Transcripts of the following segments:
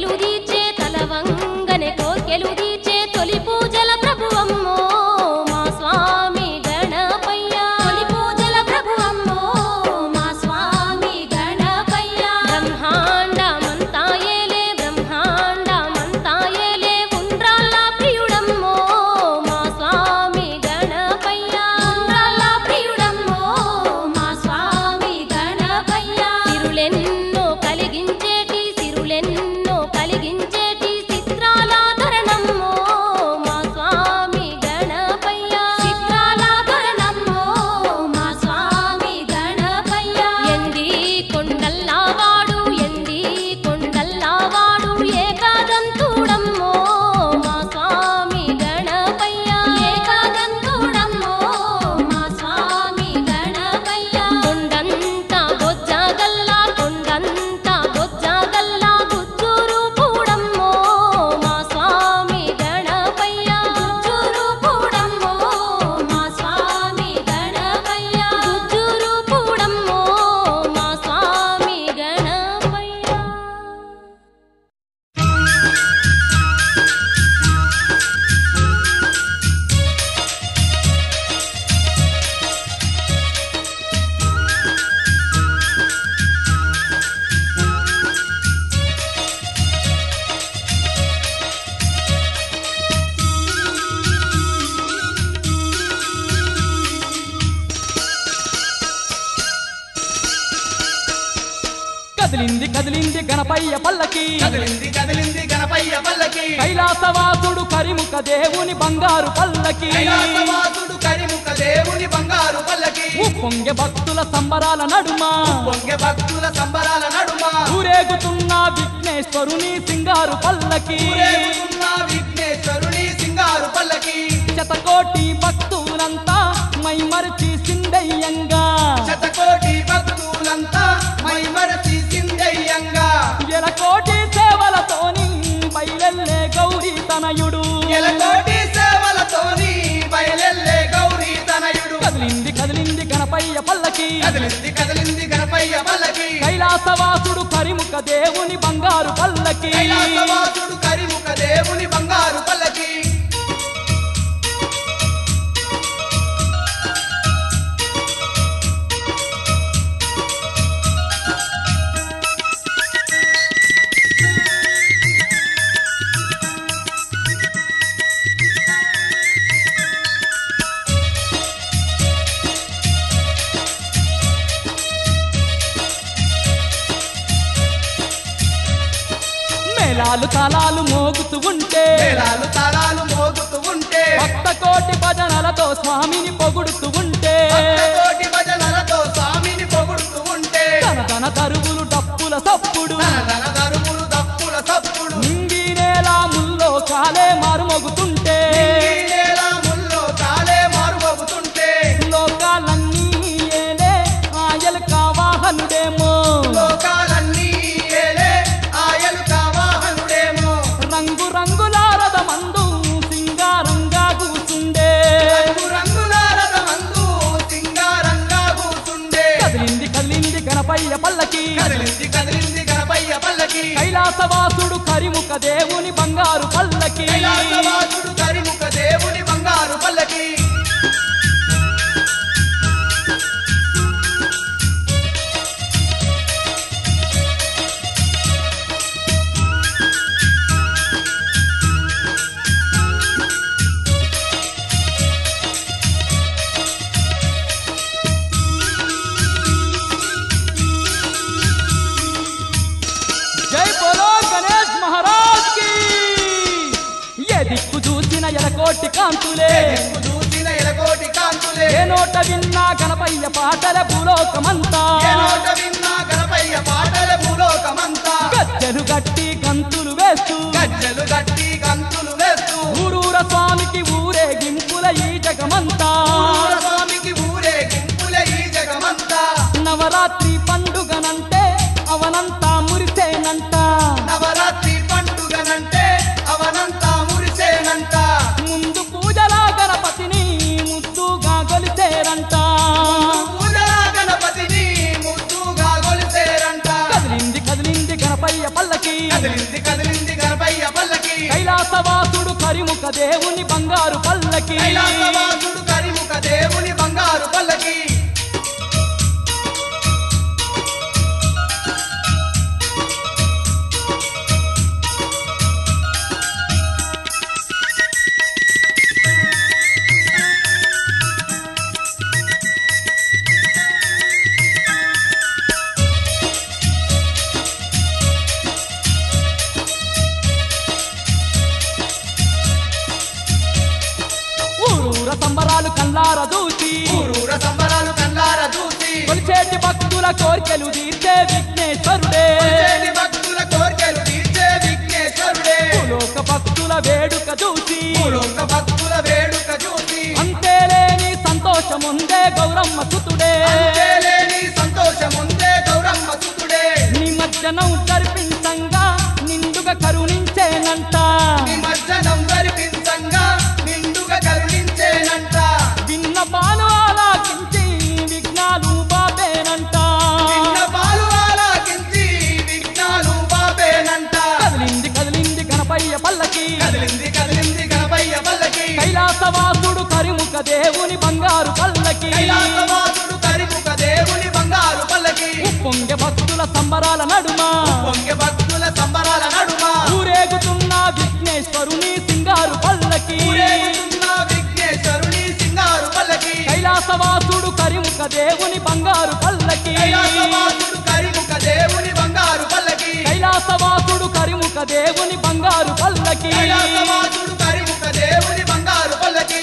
కోర్కెలు దీచే తలవంగనే కోర్కెలు దీచే తొలి పూజల ప్రభువమ్మో మా స్వామి గణపయ్య తొలి పూజల ప్రభువమ్మో మా స్వామి గణపయ్య బ్రహ్మాండమంతా ఏలే బ్రహ్మాండమంతా ఏలే ఉండ్రాళ్ళ ప్రియుడమ్మో మా స్వామి గణపయ్య ఉండ్రాళ్ళ ప్రియుడమ్మో మా స్వామి గణపయ్య సిరులెన్నో కలిగించేటి సిరులెన్నో కలిగించేటి చిత్రాల ధరణమ్మో మా స్వామి గణపయ్య చిత్రాల ధరణమ్మో మా స్వామి గణపయ్య ఎండి కొండల్లావాడు ఎండి కొండల్లావాడు ఏకాదంతుడమ్మో మా స్వామి గణపయ్య ఏకాదంతుడమ్మో మా స్వామి గణపయ్య కొండంతా బొజ్జగల్లా కొండంతా బొజ్జగల్లా గుజ్జూరు పూడమ్మో మా స్వామి గణపయ్య గుజ్జూరు పూడమ్మో మా స్వామి గణపయ్య గుజ్జూరు పూడమ్మో మా స్వామి గణపయ్య కదిలింది కదిలింది గణపయ్య పల్లకి కదిలింది కదిలింది గణపయ్య పల్లకి కైలాసవాసుడు కరిముఖ దేవుని బంగారు పల్లకి కైలాసవాసుడు కరిముఖ దేవుని బంగారు పల్లకి ఉప్పొంగె భక్తుల సంబరాల నడుమ పొంగె భక్తుల సంబరాల నడుమ ఊరేగుతున్న విఘ్నేశ్వరుని సింగారు పల్లకి ఊరేగుతున్న విఘ్నేశ్వరుని సింగారు పల్లకి శతకోటి భక్తులంతా మైమరచి సిందయ్యంగా శతకోటి భక్తులంతా మైమరచి సిందయ్యంగా ఎలకోటి సేవలతోని బయలెల్లే గౌరీ తనయుడు ఎలకోటి సేవలతోని బయలెల్లే గౌరీ తనయుడు కదిలింది కదిలింది గణపయ్య పల్లకి కదిలింది కదిలింది గణపయ్య పల్లకి కైలాసవాసుడు కరిముఖ దేవుని బంగారు పల్లకి కైలాసవాసుడు కరిముఖ దేవుని బంగారు పల్లకి మేళాలు తాళాలు మోగుతూ ఉంటే మేళాలు తాళాలు మోగుతూ ఉంటే భక్త కోటి భజనలతో స్వామిని పొగుడుతూ ఉంటే కోటి భజనలతో స్వామిని పొగుడుతూ ఉంటే తన తన తరువులు డప్పుల సప్పుడు తన దరువులు దప్పుల సప్పుడు నింగి నేల ముల్లో కాలే మారుమోగుతుంటే ఈ నేల ముల్లో కాలే మారుమోగుతుంటే లోకాలన్నీ ఏలే ఆయలు కావాహనుడేమో లోకాలన్నీ ఏలే ఆయలు కావాహనుడేమో రంగు రంగులారద మందు సింగారంగా కూర్చుండే రంగుల రథమందు సింగారంగా కూర్చుండే కదిలింది కదిలింది గణపయ్య పల్లకి కదిలింది కదిలింది గణపయ్య పల్లకి కైలాసవాసుడు కరిముఖ దేవుని బంగారు పల్లకి కైలాసవాసుడు కరిముఖ దేవుని బంగారు పల్లకి జై బోలో గణేష్ మహారాజ్ కి ఏ దిక్కు చూసిన ఎలకోటి కాంతులే దిక్కు చూసిన ఎలకోటి కాంతులే ఏ నోట విన్నా గణపయ్య పాటల భూలోకమంతా ఏ నోట విన్నా గణపయ్య పాటల భూలోకమంతా గజ్జలు గట్టి గంతులు వేస్తూ గజ్జలు గట్టి గంతులు వేస్తూ ఊరూర స్వామికి ఊరేగింపుల ఈ జగమంతా స్వామికి ఊరేగింపులే ఈ జగమంతా నవరాత్రి పండుగనంటే అవనంతా మురిసేనంట నవరాత్రి పండుగనంటే అవనంతా మురిసేనంట ముందు పూజల గణపతిని ముద్దుగా గొలిసేరంట పూజల గణపతిని ముద్దుగా గొలిసేనంట కరిముఖ దేవుని బంగారు పల్లకి కైలాసవాసుడు కరిముఖ దేవుని బంగారు పల్లకి సంబరాలు కల్లార దూసి ఊరూర సంబరాలు కల్లార దూసి కొలిచేటి భక్తుల కోర్కెలు తీర్చే విఘ్నేశ్వరుడే భక్తుల కోర్కెలు తీర్చే విఘ్నేశ్వరుడే భూలోక భక్తుల వేడుక చూసి భూలోక భక్తుల వేడుక చూసి అంతేలేని సంతోషముందే గౌరమ్మ సుతుడే అంతేలేని సంతోషముందే గౌరమ్మ సుతుడే నిమజ్జనం జరిపించంగా నిండుగా కరుణించేనంట నిమజ్జనం జరిపించంగా నిండుగా కరుణించేనంట విన్నపాలు ఆలాకించి విఘ్నాలు బాబేనంట విన్నపాలు ఆలాకించి విఘ్నాలు బాబేనంట కదిలింది కదిలింది గణపయ్య పల్లకి కదిలింది కదిలింది గణపయ్య పల్లకి కైలాసవాసుడు కరిముఖ దేవుని బంగారు పల్లకి కైలాసవాసుడు కరిముఖ దేవుని బంగారు పల్లకి పొంగె భక్తుల సంబరాల నడుమ పొంగె భక్తుల సంబరాల నడుమ ఊరేగుతున్న విఘ్నేశ్వరుని సింగారు పల్లకి ఊరేగుతున్న విఘ్నేశ్వరుని సింగారు పల్లకి కైలాసవాసుడు కరిముఖ దేవుని బంగారు పల్లకి కైలాసవాసుడు కరిముఖ దేవుని బంగారు పల్లకి కైలాసవాసుడు కరిముఖ దేవుని బంగారు పల్లకి కైలాసవాసుడు కరిముఖ దేవుని బంగారు పల్లకి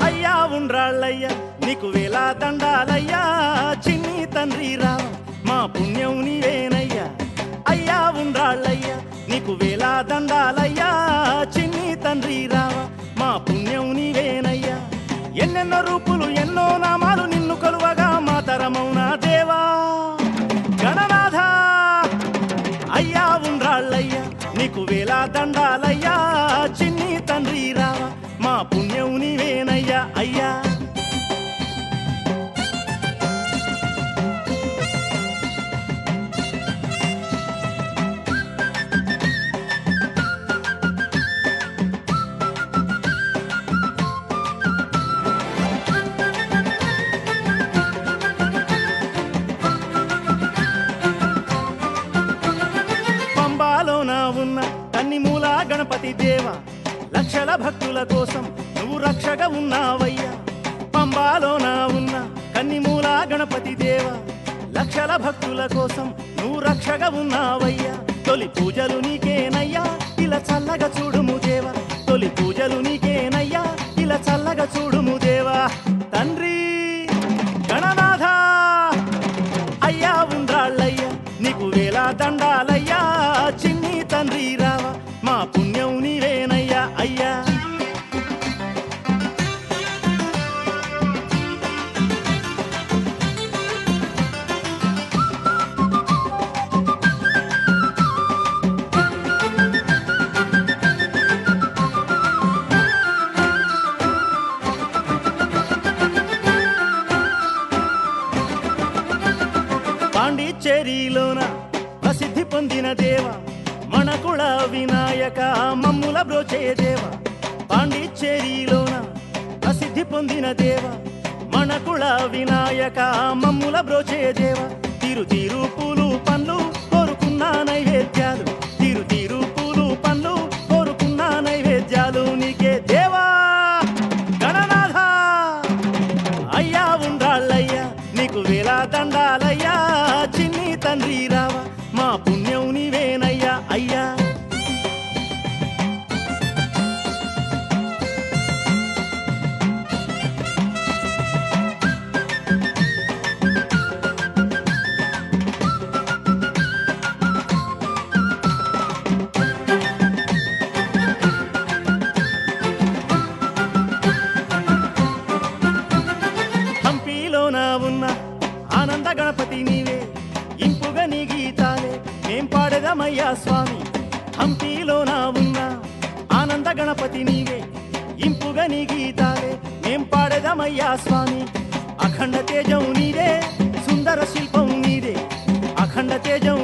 అయ్యా ఉండ్రాళ్ళయ్యా నీకు వేలా దండాలయ్యా చిన్ని తండ్రి రావ మా పుణ్యం నీవేనయ్యా అయ్యా ఉండ్రాళ్ళయ్యా నీకు వేలా దండాలయ్యా చిన్ని తండ్రి రావ మా పుణ్యం నీవేనయ్యా ఎన్నెన్నో రూపులు ఎన్నో నామాలు నిన్ను కొలువగా మా తరమౌనా దేవా గణనాథ అయ్యా ఉండ్రాళ్ళయ్యా నీకు వేలా దండాలయ్యా చిన్ని తండ్రి రావ మా పుణ్యం నీవేనయ్యా అయ్యా పంబాలోన ఉన్న కన్నిమూల గణపతి దేవ లక్షల భక్తుల కోసం నువ్వు రక్షగా ఉన్నావయ్యా పంబాలోన ఉన్న కన్నిమూల గణపతి దేవ లక్షల భక్తుల కోసం నువ్వు రక్షగా ఉన్నావయ్యా తొలి పూజలు నీకేనయ్యా ఇలా చల్లగా చూడుము దేవా తొలి పూజలు నీకేనయ్యా ఇలా చల్లగా చూడుము దేవా తండ్రి గణనాథ అయ్యా ఉండ్రాళ్ళయ్యా నీకు వేలా దండాలయ్యా చిన్ని తండ్రి రావా మా పుణ్యం నీవేనయ్యా అయ్యా పాండిచ్చేరిలోన ప్రసిద్ధి పొందిన దేవ మణకుళ వినాయక మమ్ముల బ్రోచే దేవ పాండిచ్చేరిలోన ప్రసిద్ధి పొందిన దేవ మణకుళ వినాయక మమ్ముల బ్రోచే దేవ తీరు తీరు పూలు పండ్లు కోరుకున్న నైవేద్యాలు తీరు తీరు పూలు పండ్లు కోరుకున్న నైవేద్యాలు నీకే దేవా గణనాథ అయ్యా ఉండాళ్ళయ్యా నీకు వేలా దండాలయ్యా చిన్ని తండ్రి రావా మా పుణ్యం నీవేనయ్యా అయ్యా హంపీలోన ఉన్న ఆనంద గణపతి నీవే ఇంపుగా నీ గీతాలే మేం పాడేదమయ్యా స్వామి హంపీలోన ఉన్న ఆనంద గణపతి నీవే ఇంపుగా నీ గీతాలే మేం పాడేదమయ్యా స్వామి అఖండ తేజం నీదే సుందర శిల్పం నీదే అఖండ తేజం